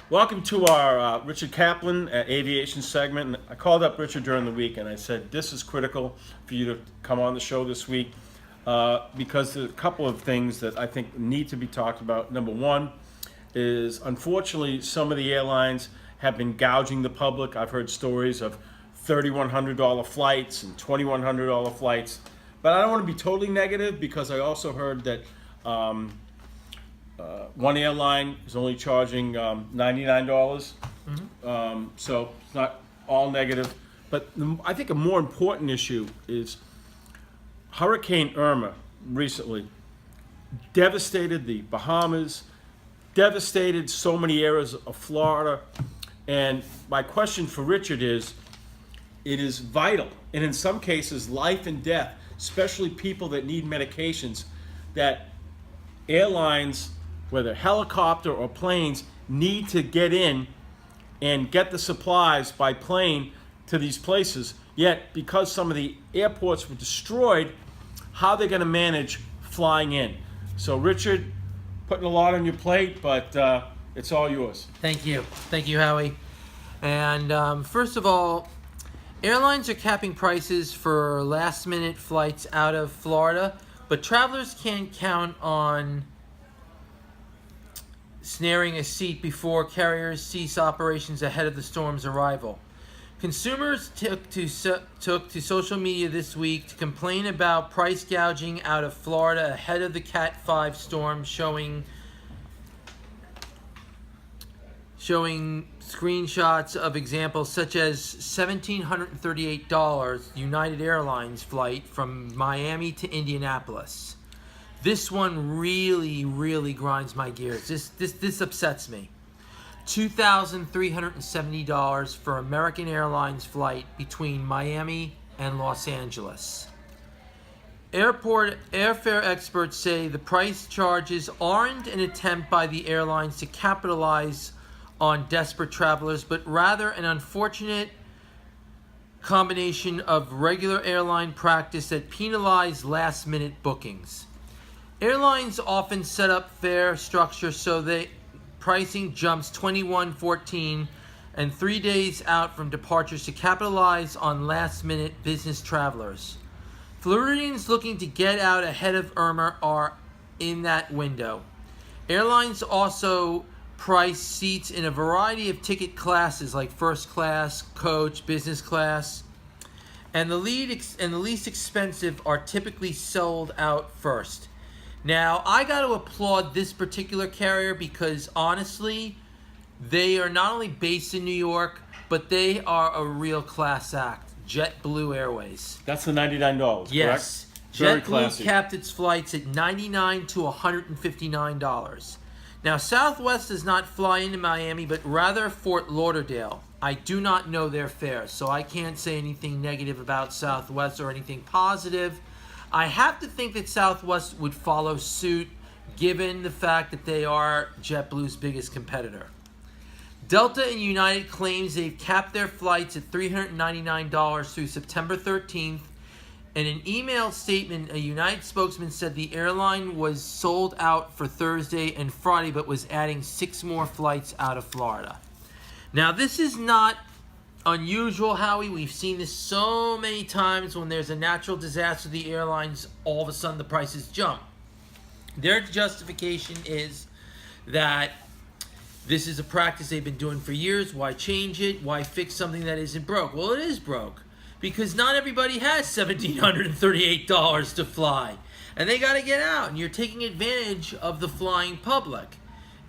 Welcome to our Richard Kaplan Aviation segment. And I called up Richard during the week and I said, this is critical for you to come on the show this week because there's a couple of things that I think need to be talked about. Number one is, unfortunately, some of the airlines have been gouging the public. I've heard stories of $3,100 flights and $2,100 flights. But I don't want to be totally negative because I also heard that one airline is only charging $99. So it's not all negative. But I think a more important issue is Hurricane Irma recently devastated the Bahamas, devastated so many areas of Florida. And my question for Richard is, it is vital, and in some cases life and death, especially people that need medications, that airlines, whether helicopter or planes, need to get in and get the supplies by plane to these places. Yet, because some of the airports were destroyed, how they're going to manage flying in. So, Richard, putting a lot on your plate, but it's all yours. Thank you. Thank you, Howie. And first of all, airlines are capping prices for last-minute flights out of Florida, but travelers can't count on snaring a seat before carriers cease operations ahead of the storm's arrival. Consumers took to social media this week to complain about price gouging out of Florida ahead of the Cat 5 storm, showing screenshots of examples such as $1,738 United Airlines flight from Miami to Indianapolis. This one really grinds my gears. This upsets me. $2,370 for American Airlines flight between Miami and Los Angeles. Airfare experts say the price charges aren't an attempt by the airlines to capitalize on desperate travelers, but rather an unfortunate combination of regular airline practice that penalize last-minute bookings. Airlines often set up fare structure so that pricing jumps 21-14 and 3 days out from departures to capitalize on last-minute business travelers. Floridians looking to get out ahead of Irma are in that window. Airlines also price seats in a variety of ticket classes like first class, coach, business class, and the least expensive are typically sold out first. Now, I got to applaud this particular carrier because honestly, they are not only based in New York, but they are a real class act. JetBlue Airways. That's the $99, yes. Correct? Very JetBlue classy. capped its flights at $99 to $159. Now, Southwest does not fly into Miami, but rather Fort Lauderdale. I do not know their fares, so I can't say anything negative about Southwest or anything positive. I have to think that Southwest would follow suit, given the fact that they are JetBlue's biggest competitor. Delta and United claims they've capped their flights at $399 through September 13th. In an emailed statement, a United spokesman said the airline was sold out for Thursday and Friday, but was adding 6 more flights out of Florida. Now, this is not unusual, Howie. We've seen this so many times when there's a natural disaster, the airlines, all of a sudden the prices jump. Their justification is that this is a practice they've been doing for years. Why change it? Why fix something that isn't broke? Well, it is broke. Because not everybody has $1,738 to fly. And they got to get out. And you're taking advantage of the flying public.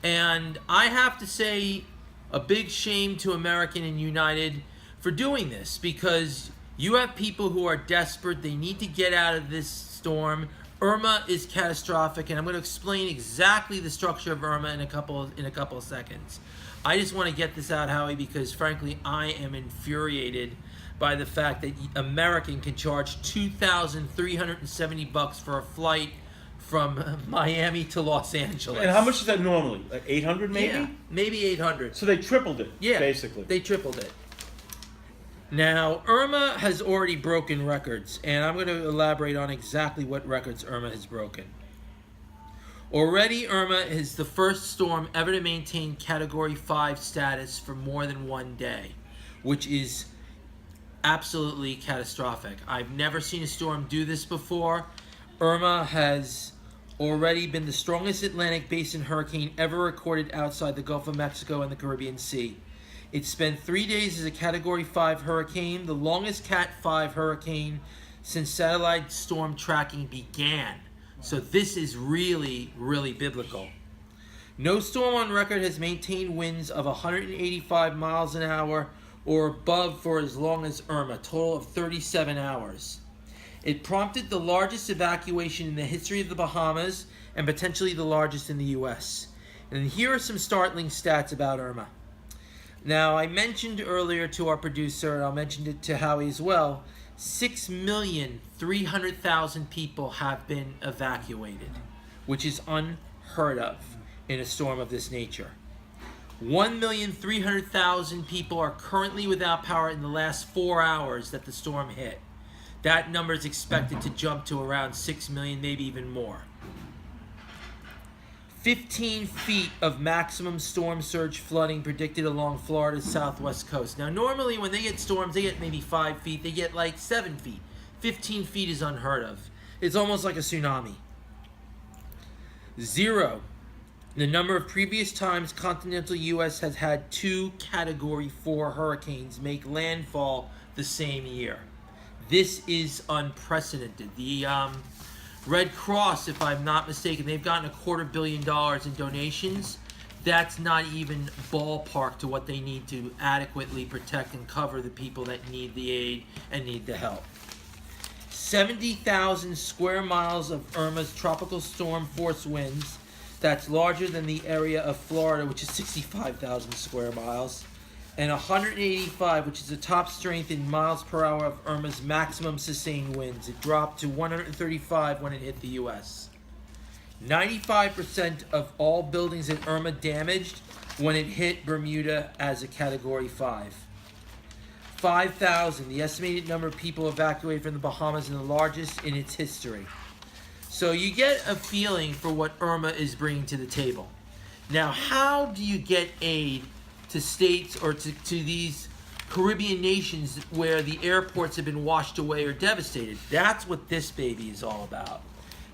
And I have to say a big shame to American and United for doing this. Because you have people who are desperate. They need to get out of this storm. Irma is catastrophic. And I'm going to explain exactly the structure of Irma in a couple of seconds. I just want to get this out, Howie, because frankly, I am infuriated by the fact that American can charge $2,370 for a flight from Miami to Los Angeles. And how much is that normally? Like 800 maybe? Yeah, maybe 800. So they tripled it, Yeah, basically. they tripled it. Now, Irma has already broken records, and I'm going to elaborate on exactly what records Irma has broken. Already, Irma is the first storm ever to maintain Category 5 status for more than one day, which is absolutely catastrophic. I've never seen a storm do this before. Irma has already been the strongest Atlantic basin hurricane ever recorded outside the Gulf of Mexico and the Caribbean Sea. It spent 3 days as a Category 5 hurricane, the longest Cat 5 hurricane since satellite storm tracking began. So this is really, really biblical. No storm on record has maintained winds of 185 miles an hour or above for as long as Irma, a total of 37 hours. It prompted the largest evacuation in the history of the Bahamas and potentially the largest in the U.S. And here are some startling stats about Irma. Now, I mentioned earlier to our producer, and I'll mention it to Howie as well, 6,300,000 people have been evacuated, which is unheard of in a storm of this nature. 1,300,000 people are currently without power in the last 4 hours that the storm hit. That number is expected to jump to around 6 million, maybe even more. 15 feet of maximum storm surge flooding predicted along Florida's southwest coast. Now, normally when they get storms, they get maybe 5 feet. They get like 7 feet. 15 feet is unheard of. It's almost like a tsunami. 0. The number of previous times continental U.S. has had 2 Category 4 hurricanes make landfall the same year. This is unprecedented. The Red Cross, if I'm not mistaken, they've gotten $250 million in donations. That's not even ballpark to what they need to adequately protect and cover the people that need the aid and need the help. 70,000 square miles of Irma's tropical storm force winds. That's larger than the area of Florida, which is 65,000 square miles. And 185, which is the top strength in miles per hour of Irma's maximum sustained winds. It dropped to 135 when it hit the U.S. 95% of all buildings in Irma damaged when it hit Bermuda as a Category 5. 5,000, the estimated number of people evacuated from the Bahamas, and the largest in its history. So you get a feeling for what Irma is bringing to the table. Now, how do you get aid to states or to these Caribbean nations where the airports have been washed away or devastated? That's what this baby is all about.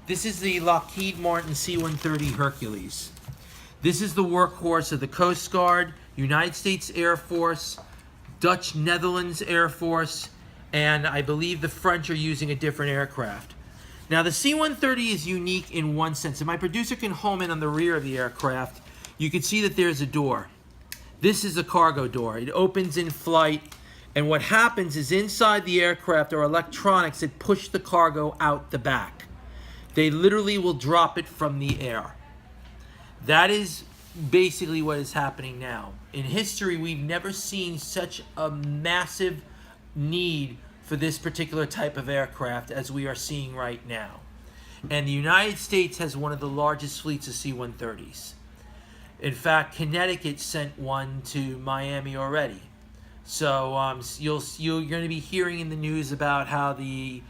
This is the Lockheed Martin C-130 Hercules. This is the workhorse of the Coast Guard, United States Air Force, Dutch Netherlands Air Force, and I believe the French are using a different aircraft. Now, the C-130 is unique in one sense. If my producer can home in on the rear of the aircraft, you can see that there's a door. This is a cargo door. It opens in flight, and what happens is inside the aircraft are electronics that push the cargo out the back. They literally will drop it from the air. That is basically what is happening now. In history, we've never seen such a massive need for this particular type of aircraft as we are seeing right now. And the United States has one of the largest fleets of C-130s. In fact, Connecticut sent one to Miami already. So you're going to be hearing in the news about how the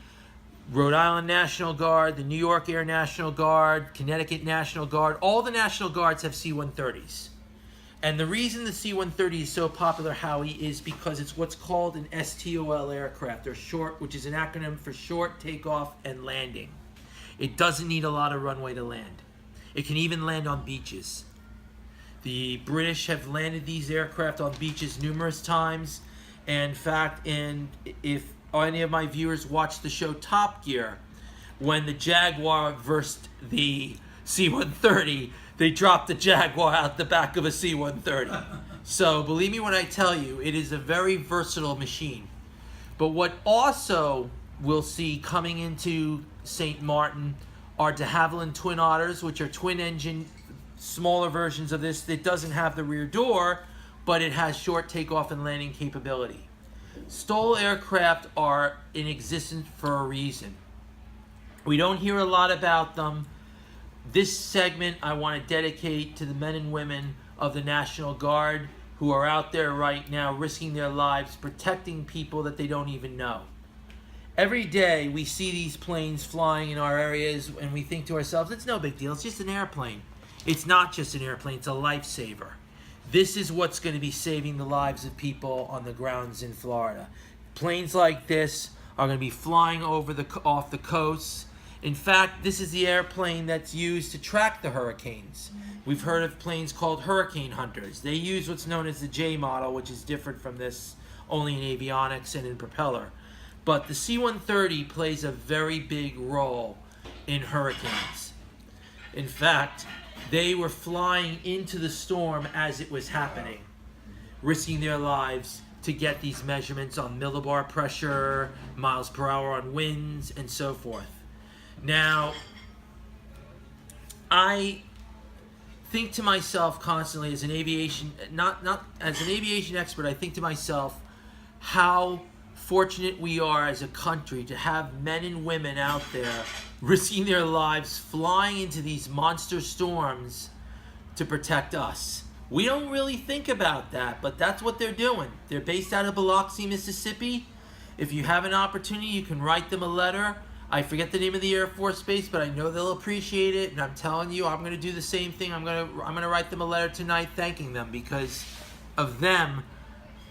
Rhode Island National Guard, the New York Air National Guard, Connecticut National Guard, all the National Guards have C-130s. And the reason the C-130 is so popular, Howie, is because it's what's called an STOL aircraft, or short, which is an acronym for short takeoff and landing. It doesn't need a lot of runway to land. It can even land on beaches. The British have landed these aircraft on beaches numerous times. And in fact, if any of my viewers watch the show Top Gear, when the Jaguar versed the C-130, they dropped the Jaguar out the back of a C-130. So believe me when I tell you, it is a very versatile machine. But what also we'll see coming into St. Martin are de Havilland Twin Otters, which are twin-engine, smaller versions of this that doesn't have the rear door, but it has short takeoff and landing capability. STOL aircraft are in existence for a reason. We don't hear a lot about them. This segment I want to dedicate to the men and women of the National Guard who are out there right now risking their lives, protecting people that they don't even know. every day we see these planes flying in our areas and we think to ourselves, it's no big deal, it's just an airplane. It's not just an airplane, it's a lifesaver. This is what's going to be saving the lives of people on the grounds in Florida. Planes like this are going to be flying off the coasts. In fact, this is the airplane that's used to track the hurricanes. We've heard of planes called hurricane hunters. They use what's known as the J model, which is different from this only in avionics and in propeller. But the C-130 plays a very big role in hurricanes. In fact, they were flying into the storm as it was happening, risking their lives to get these measurements on millibar pressure, miles per hour on winds, and so forth. Now, I think to myself constantly as an aviation, not as an aviation expert, I think to myself how fortunate we are as a country to have men and women out there risking their lives flying into these monster storms to protect us. We don't really think about that, but that's what they're doing. They're based out of Biloxi, Mississippi. If you have an opportunity, you can write them a letter. I forget the name of the Air Force Base, but I know they'll appreciate it, and I'm telling you, I'm going to do the same thing. I'm going to write them a letter tonight thanking them, because of them,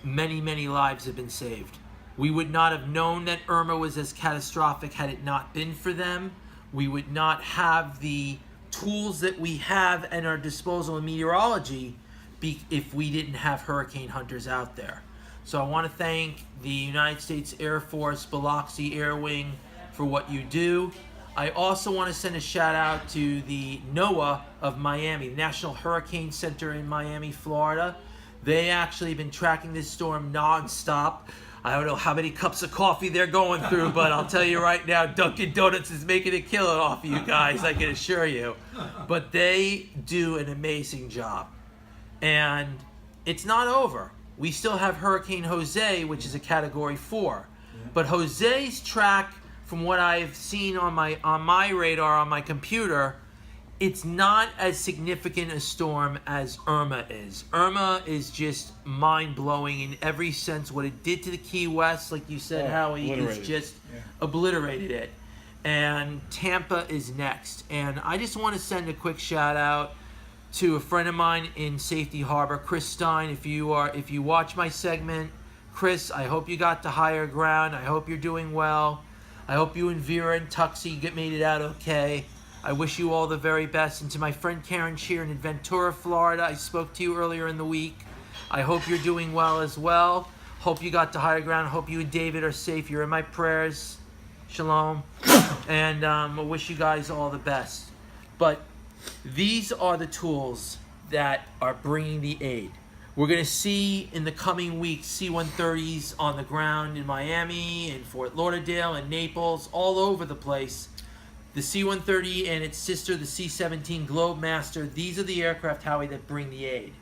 many, many lives have been saved. We would not have known that Irma was as catastrophic had it not been for them. We would not have the tools that we have at our disposal in meteorology if we didn't have hurricane hunters out there. So I want to thank the United States Air Force Biloxi Air Wing for what you do. I also want to send a shout out to the NOAA of Miami, National Hurricane Center in Miami, Florida. They actually have been tracking this storm non-stop. I don't know how many cups of coffee they're going through, but I'll tell you right now, Dunkin' Donuts is making a killing off of you guys, I can assure you. But they do an amazing job. And it's not over. We still have Hurricane Jose, which is a Category 4. But Jose's track, from what I've seen on my radar, on my computer, it's not as significant a storm as Irma is. Irma is just mind-blowing in every sense. What it did to the Key West, like you said, Howie, is just obliterated it. And Tampa is next. And I just want to send a quick shout-out to a friend of mine in Safety Harbor, Chris Stein. If you watch my segment, Chris, I hope you got to higher ground. I hope you're doing well. I hope you and Vera and Tuxie made it out okay. I wish you all the very best. And to my friend Karen Sheeran in Ventura, Florida, I spoke to you earlier in the week. I hope you're doing well as well. Hope you got to higher ground. Hope you and David are safe. You're in my prayers. Shalom. And I wish you guys all the best. But these are the tools that are bringing the aid. We're going to see in the coming weeks C-130s on the ground in Miami, in Fort Lauderdale, in Naples, all over the place. The C-130 and its sister, the C-17 Globemaster, these are the aircraft, Howie, that bring the aid.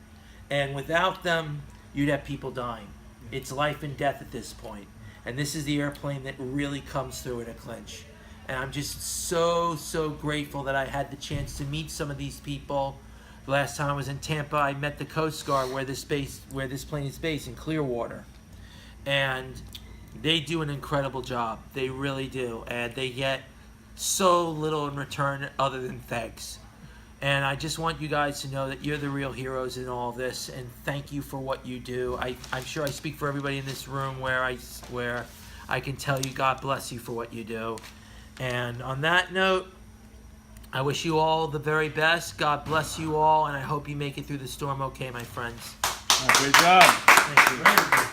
And without them, you'd have people dying. It's life and death at this point. And this is the airplane that really comes through in a clinch. And I'm just so, so grateful that I had the chance to meet some of these people. The last time I was in Tampa, I met the Coast Guard where this plane is based, in Clearwater. And they do an incredible job. They really do. And they get so little in return other than thanks. And I just want you guys to know that you're the real heroes in all this, and thank you for what you do. I'm sure I speak for everybody in this room where I can tell you God bless you for what you do. And on that note, I wish you all the very best. God bless you all, and I hope you make it through the storm okay, my friends. Great job. Thank you.